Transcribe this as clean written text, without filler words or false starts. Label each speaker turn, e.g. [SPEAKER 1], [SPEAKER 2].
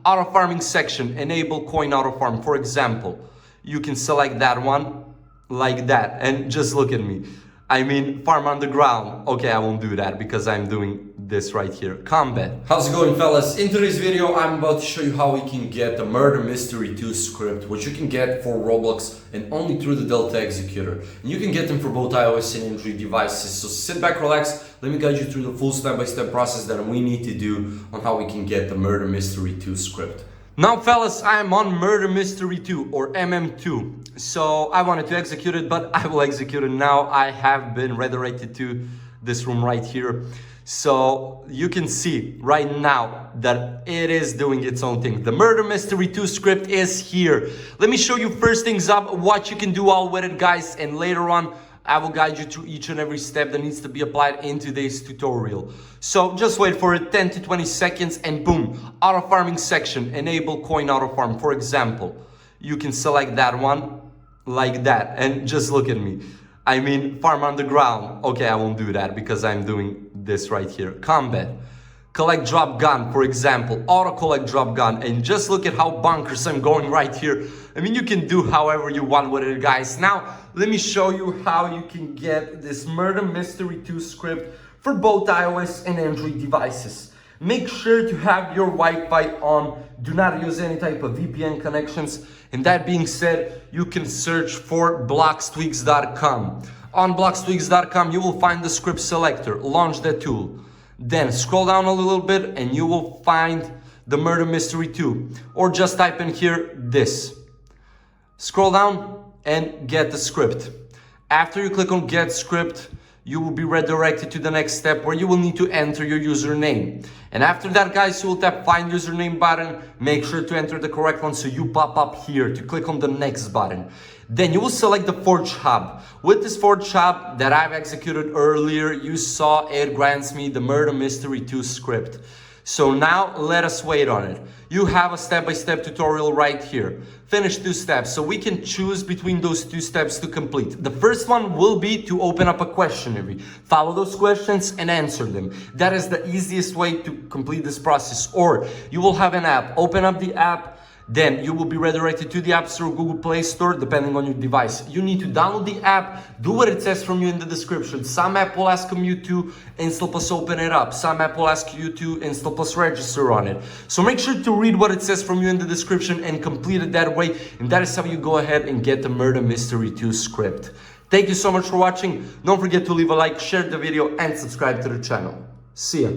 [SPEAKER 1] auto farming section, enable coin auto farm. For example, you can select that one like that and just look at me. I mean, farm underground. Okay, I won't do that because I'm doing this right here. Combat. How's it going, fellas? In today's video, I'm about to show you how we can get the Murder Mystery 2 script, which you can get for Roblox and only through the Delta Executor. And you can get them for both iOS and Android devices. So sit back, relax. Let me guide you through the full step-by-step process that we need to do on how we can get the Murder Mystery 2 script. Now, fellas, I am on Murder Mystery 2 or MM2. So I wanted to execute it, but I will execute it now. I have been redirected to this room right here. So you can see right now that it is doing its own thing. The Murder Mystery 2 script is here. Let me show you first things up, what you can do all with it, guys, and later on I will guide you through each and every step that needs to be applied in today's tutorial. So just wait for it, 10 to 20 seconds, and boom, auto farming section, enable coin auto farm. For example, you can select that one like that and just look at me. I mean, farm underground. Okay, I won't do that because I'm doing this right here. Combat. Collect drop gun, for example, auto collect drop gun, and just look at how bonkers I'm going right here. I mean, you can do however you want with it, guys. Now, let me show you how you can get this Murder Mystery 2 script for both iOS and Android devices. Make sure to have your Wi-Fi on. Do not use any type of VPN connections. And that being said, you can search for blockstweaks.com. On blockstweaks.com, you will find the script selector. Launch that tool. Then scroll down a little bit and you will find the Murder Mystery 2. Or just type in here this. Scroll down and get the script. After you click on get script, you will be redirected to the next step where you will need to enter your username. And after that, guys, you will tap find username button. Make sure to enter the correct one so you pop up here to click on the next button. Then you will select the Forge Hub. With this Forge Hub that I've executed earlier, you saw it grants me the Murder Mystery 2 script. So now let us wait on it. You have a step-by-step tutorial right here. Finish 2 steps, so we can choose between those 2 steps to complete. The first one will be to open up a questionnaire. Follow those questions and answer them. That is the easiest way to complete this process. Or you will have an app. Open up the app. Then you will be redirected to the App Store or Google Play Store, depending on your device. You need to download the app, do what it says from you in the description. Some app will ask you to install plus open it up. Some app will ask you to install plus register on it. So make sure to read what it says from you in the description and complete it that way. And that is how you go ahead and get the Murder Mystery 2 script. Thank you so much for watching. Don't forget to leave a like, share the video, and subscribe to the channel. See ya.